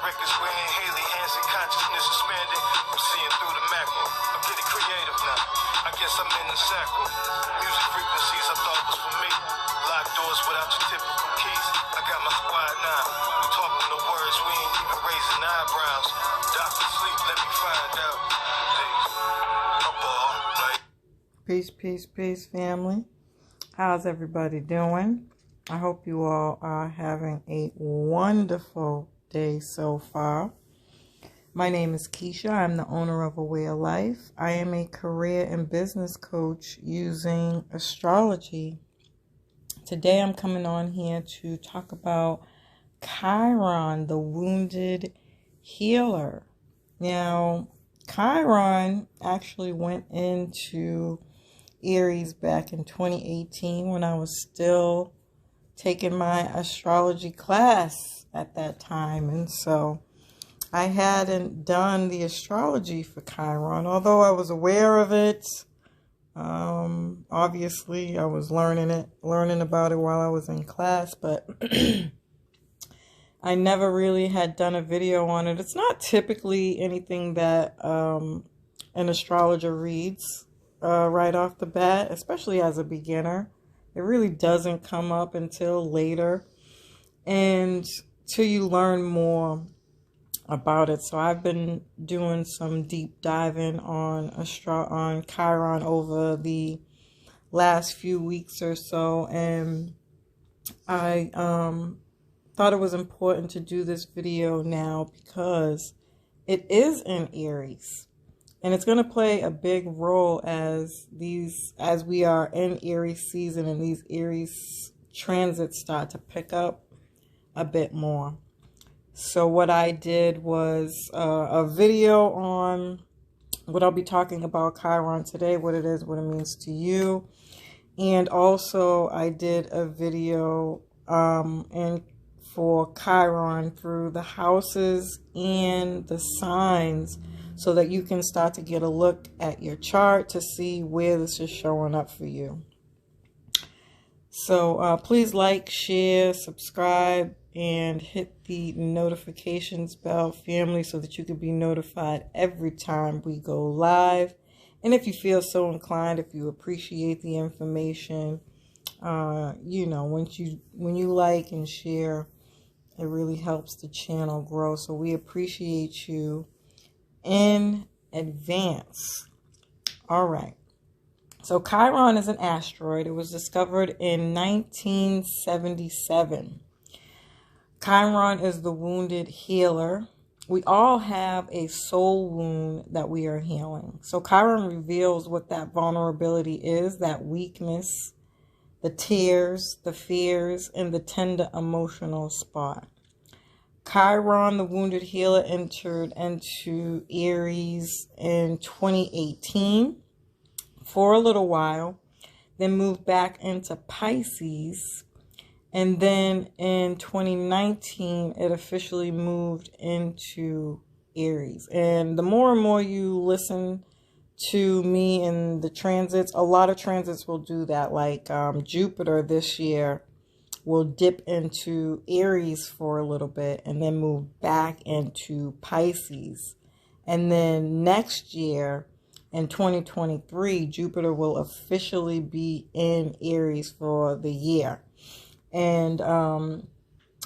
records wearing Haley hands and consciousness expanding. I'm seeing through the macro. I'm getting creative now. I guess I'm in the sacral. Music frequencies I thought was for me. Locked doors without your typical keys. I got my squad now. We talking the words, we ain't even raising eyebrows. Doctor sleep, let me find out. Peace, peace, peace, family. How's everybody doing? I hope you all are having a wonderful day so far. My name is Keisha. I'm the owner of A Way of Life. I am a career and business coach using astrology. Today I'm coming on here to talk about Chiron, the wounded healer. Now, Chiron actually went into Aries back in 2018 when I was still taking my astrology class at that time. And so I hadn't done the astrology for Chiron, although I was aware of it. Obviously, I was learning about it while I was in class, but I never really had done a video on it. It's not typically anything that an astrologer reads right off the bat, especially as a beginner. It really doesn't come up until later and till you learn more about it. So I've been doing some deep diving on Chiron over the last few weeks or so, and I thought it was important to do this video now because it is in Aries. And it's going to play a big role as we are in Aries season and these Aries transits start to pick up a bit more. So what I did was a video on what I'll be talking about Chiron today, what it is, what it means to you. And also I did a video for Chiron through the houses and the signs, so that you can start to get a look at your chart to see where this is showing up for you. So please like, share, subscribe, and hit the notifications bell, family, so that you can be notified every time we go live. And if you feel so inclined, if you appreciate the information, when you like and share, it really helps the channel grow. So we appreciate you in advance. All right. So Chiron is an asteroid. It was discovered in 1977. Chiron is the wounded healer. We all have a soul wound that we are healing. So Chiron reveals what that vulnerability is, that weakness, the tears, the fears, and the tender emotional spot. Chiron, the wounded healer, entered into Aries in 2018 for a little while, then moved back into Pisces, and then in 2019 it officially moved into Aries. And the more and more you listen to me in the transits, a lot of transits will do that, like Jupiter this year will dip into Aries for a little bit and then move back into Pisces. And then next year, in 2023, Jupiter will officially be in Aries for the year. And a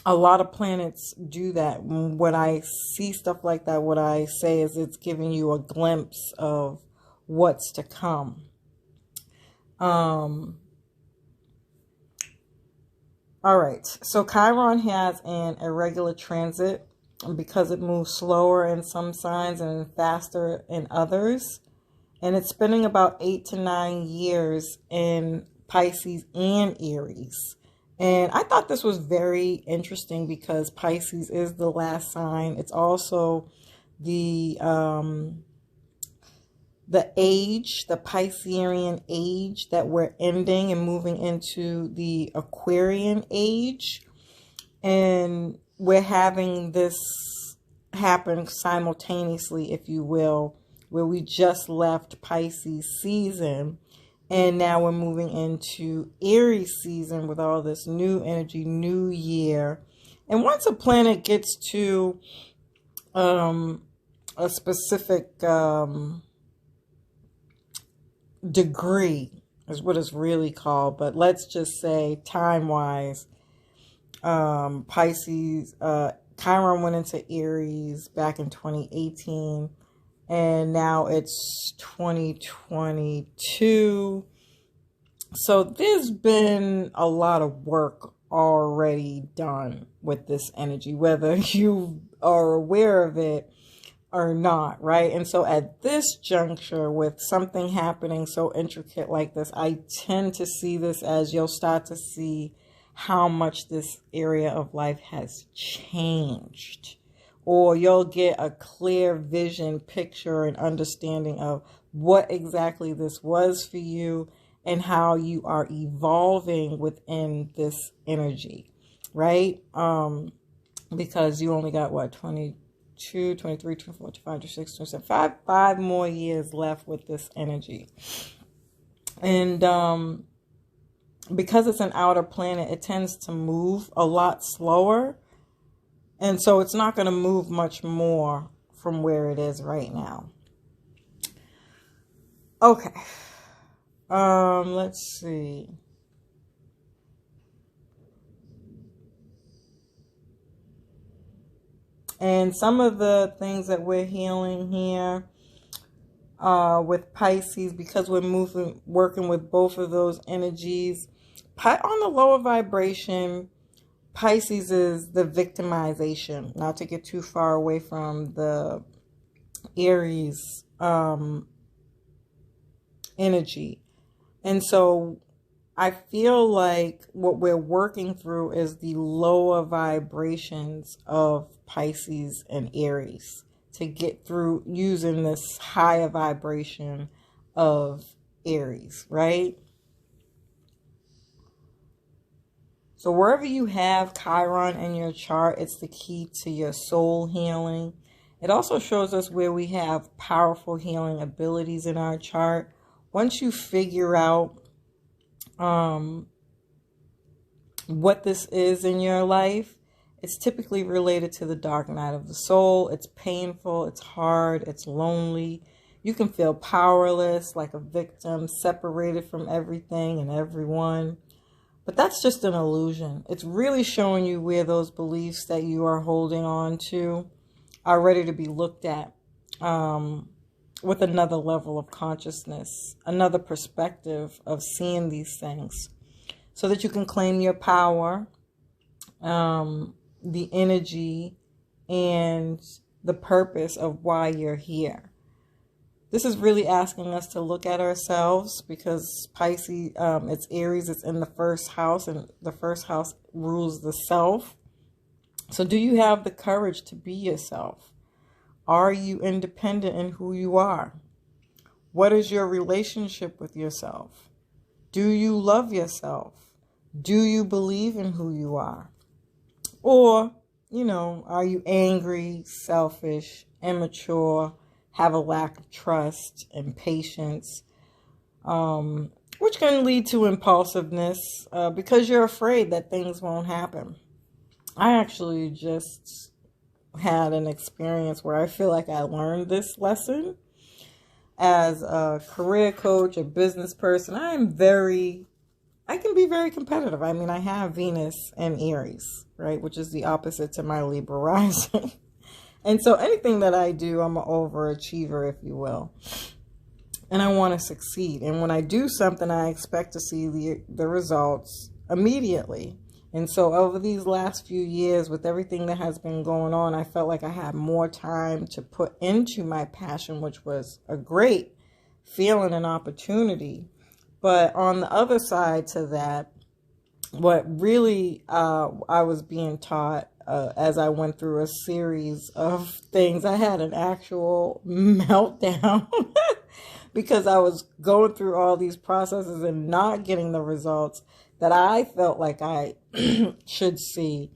lot of planets do that. When I see stuff like that, what I say is it's giving you a glimpse of what's to come. All right, so Chiron has an irregular transit because it moves slower in some signs and faster in others. And it's spending about 8 to 9 years in Pisces and Aries. And I thought this was very interesting because Pisces is the last sign. It's also the age, the Piscean age that we're ending and moving into the Aquarian age. And we're having this happen simultaneously, if you will, where we just left Pisces season and now we're moving into Aries season with all this new energy, new year. And once a planet gets to a specific degree is what it's really called. But let's just say time-wise, Pisces, Chiron went into Aries back in 2018, and now it's 2022. So there's been a lot of work already done with this energy, whether you are aware of it or not, right? And so at this juncture, with something happening so intricate like this, I tend to see this as you'll start to see how much this area of life has changed, or you'll get a clear vision, picture, and understanding of what exactly this was for you and how you are evolving within this energy, right? Because you only got, what, 22, 23, 24, 25, 26, 27, five more years left with this energy. And because it's an outer planet, it tends to move a lot slower. And so it's not going to move much more from where it is right now. Okay. Let's see. And some of the things that we're healing here with Pisces, because we're working with both of those energies, on the lower vibration, Pisces is the victimization. Not to get too far away from the Aries energy. And so I feel like what we're working through is the lower vibrations of Pisces and Aries to get through using this higher vibration of Aries, right? So wherever you have Chiron in your chart, it's the key to your soul healing. It also shows us where we have powerful healing abilities in our chart. Once you figure out what this is in your life, it's typically related to the dark night of the soul. It's painful, it's hard, it's lonely. You can feel powerless, like a victim, separated from everything and everyone. But that's just an illusion. It's really showing you where those beliefs that you are holding on to are ready to be looked at with another level of consciousness, another perspective of seeing these things, so that you can claim your power, the energy, and the purpose of why you're here. This is really asking us to look at ourselves, because Pisces, it's Aries, it's in the first house, and the first house rules the self. So do you have the courage to be yourself? Are you independent in who you are? What is your relationship with yourself? Do you love yourself? Do you believe in who you are? Or, are you angry, selfish, immature, have a lack of trust and patience, which can lead to impulsiveness because you're afraid that things won't happen. I actually just had an experience where I feel like I learned this lesson as a career coach, a business person. I can be very competitive. I mean, I have Venus and Aries, right, which is the opposite to my Libra rising. And so anything that I do, I'm an overachiever, if you will. And I want to succeed. And when I do something, I expect to see the results immediately. And so over these last few years, with everything that has been going on, I felt like I had more time to put into my passion, which was a great feeling and opportunity. But on the other side to that, what really I was being taught as I went through a series of things, I had an actual meltdown because I was going through all these processes and not getting the results that I felt like I should see.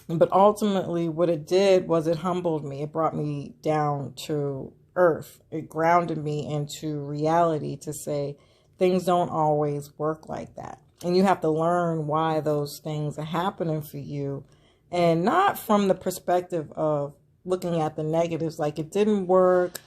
But ultimately what it did was it humbled me. It brought me down to earth. It grounded me into reality to say things don't always work like that. And you have to learn why those things are happening for you. And not from the perspective of looking at the negatives, like it didn't work.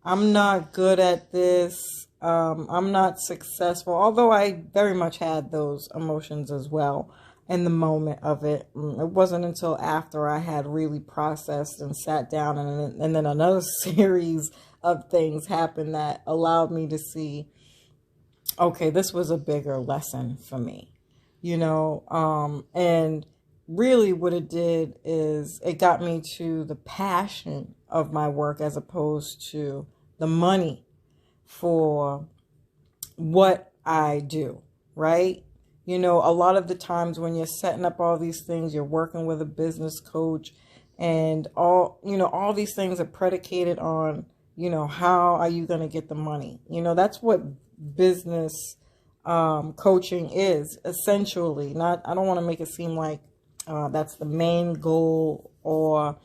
I'm not good at this. I'm not successful. Although I very much had those emotions as well in the moment of it. It wasn't until after I had really processed and sat down, and then another series of things happened that allowed me to see, okay, this was a bigger lesson for me, and really what it did is it got me to the passion of my work as opposed to the money for what I do, right? A lot of the times when you're setting up all these things, you're working with a business coach, and all these things are predicated on, how are you going to get the money? That's what business coaching is essentially. Not, I don't want to make it seem like that's the main goal or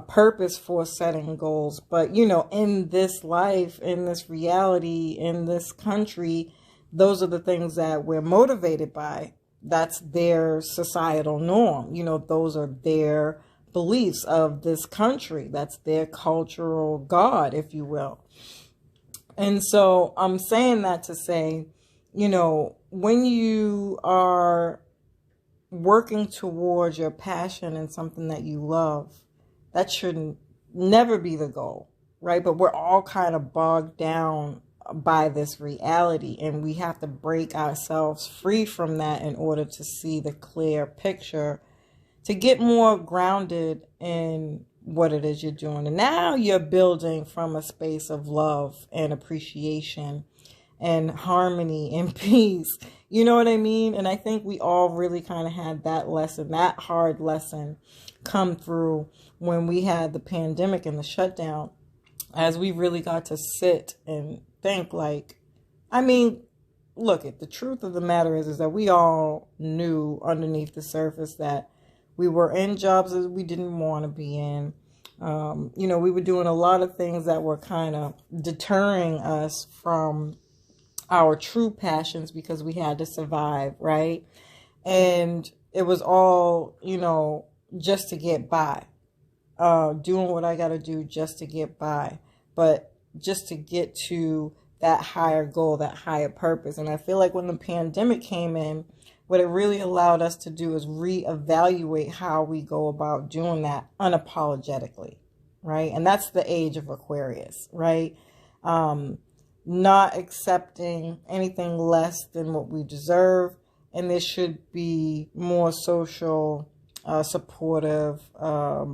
purpose for setting goals. But, in this life, in this reality, in this country, those are the things that we're motivated by. That's their societal norm. Those are their beliefs of this country. That's their cultural God, if you will. And so I'm saying that to say, when you are working towards your passion and something that you love, that should never be the goal, right? But we're all kind of bogged down by this reality, and we have to break ourselves free from that in order to see the clear picture, to get more grounded in what it is you're doing. And now you're building from a space of love and appreciation and harmony and peace. You know what I mean? And I think we all really kind of had that lesson, that hard lesson come through when we had the pandemic and the shutdown, as we really got to sit and think like, look, the truth of the matter is that we all knew underneath the surface that we were in jobs that we didn't want to be in. We were doing a lot of things that were kind of deterring us from our true passions because we had to survive, right? And it was all, just to get by, doing what I got to do just to get by, but just to get to that higher goal, that higher purpose. And I feel like when the pandemic came in, what it really allowed us to do is reevaluate how we go about doing that unapologetically, right? And that's the age of Aquarius, right? Not accepting anything less than what we deserve. And there should be more social, supportive, I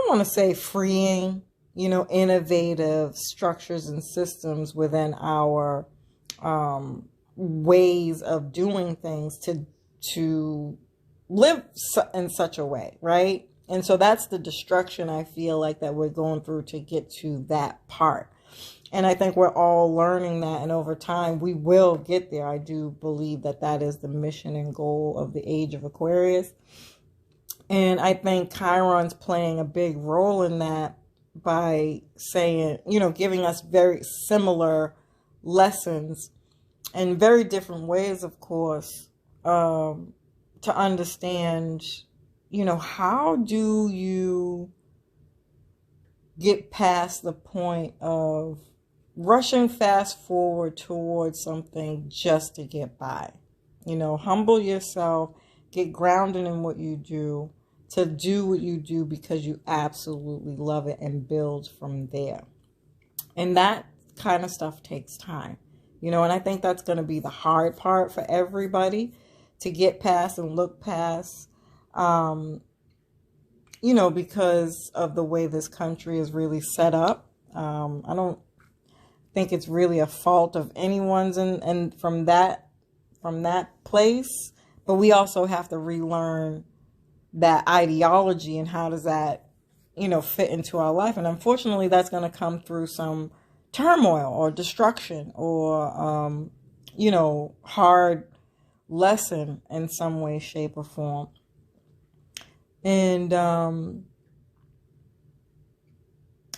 want to say freeing, innovative structures and systems within our ways of doing things to live in such a way, right? And so that's the destruction I feel like that we're going through to get to that part. And I think we're all learning that, and over time we will get there. I do believe that that is the mission and goal of the age of Aquarius. And I think Chiron's playing a big role in that by saying, giving us very similar lessons in very different ways, of course, to understand, how do you get past the point of rushing fast forward towards something just to get by. Humble yourself, get grounded in what you do, to do what you do because you absolutely love it, and build from there. And that kind of stuff takes time, and I think that's going to be the hard part for everybody to get past and look past, because of the way this country is really set up. I don't think it's really a fault of anyone's and from that place, but we also have to relearn that ideology and how does that, fit into our life. And unfortunately, that's going to come through some turmoil or destruction or, hard lesson in some way, shape, or form. And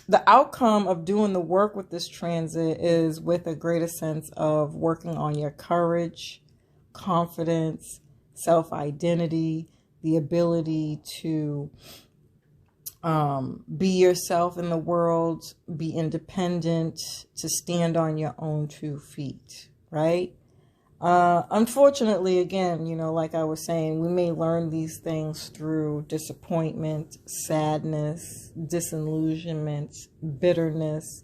the outcome of doing the work with this transit is with a greater sense of working on your courage, confidence, self-identity, the ability to Be yourself in the world, be independent, to stand on your own 2 feet, right? Unfortunately, again, like I was saying, we may learn these things through disappointment, sadness, disillusionment, bitterness,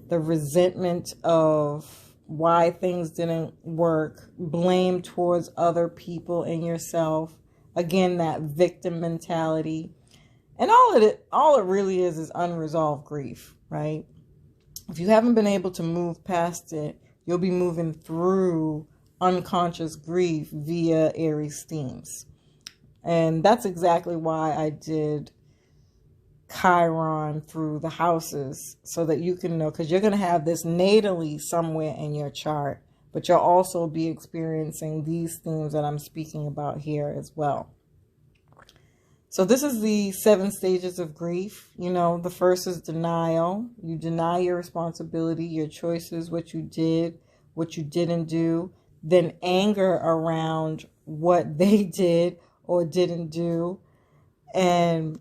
the resentment of why things didn't work, blame towards other people and yourself. Again, that victim mentality. And all it really is unresolved grief, right? If you haven't been able to move past it, you'll be moving through unconscious grief via Aries themes. And that's exactly why I did Chiron through the houses, so that you can know, because you're going to have this natally somewhere in your chart, but you'll also be experiencing these themes that I'm speaking about here as well. So this is the 7 stages of grief. The first is denial. You deny your responsibility, your choices, what you did, what you didn't do. Then anger around what they did or didn't do. And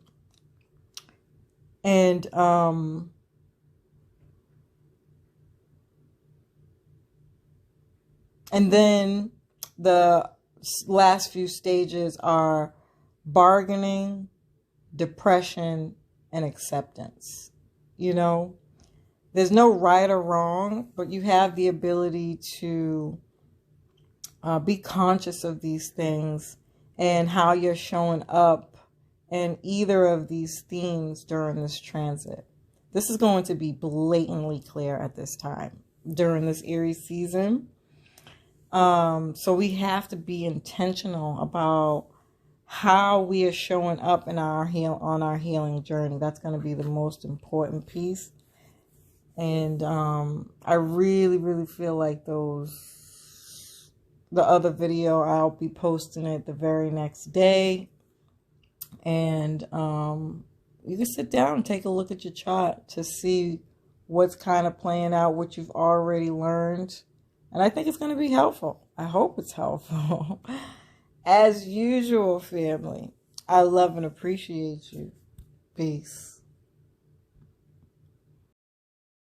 then the last few stages are bargaining, depression, and acceptance. There's no right or wrong, but you have the ability to be conscious of these things and how you're showing up in either of these themes during this transit. This is going to be blatantly clear at this time during this Aries season. So we have to be intentional about how we are showing up in on our healing journey. That's going to be the most important piece. And I really, really feel like the other video, I'll be posting it the very next day. And you can sit down and take a look at your chart to see what's kind of playing out, what you've already learned. And I think it's going to be helpful. I hope it's helpful. As usual, family, I love and appreciate you. Peace.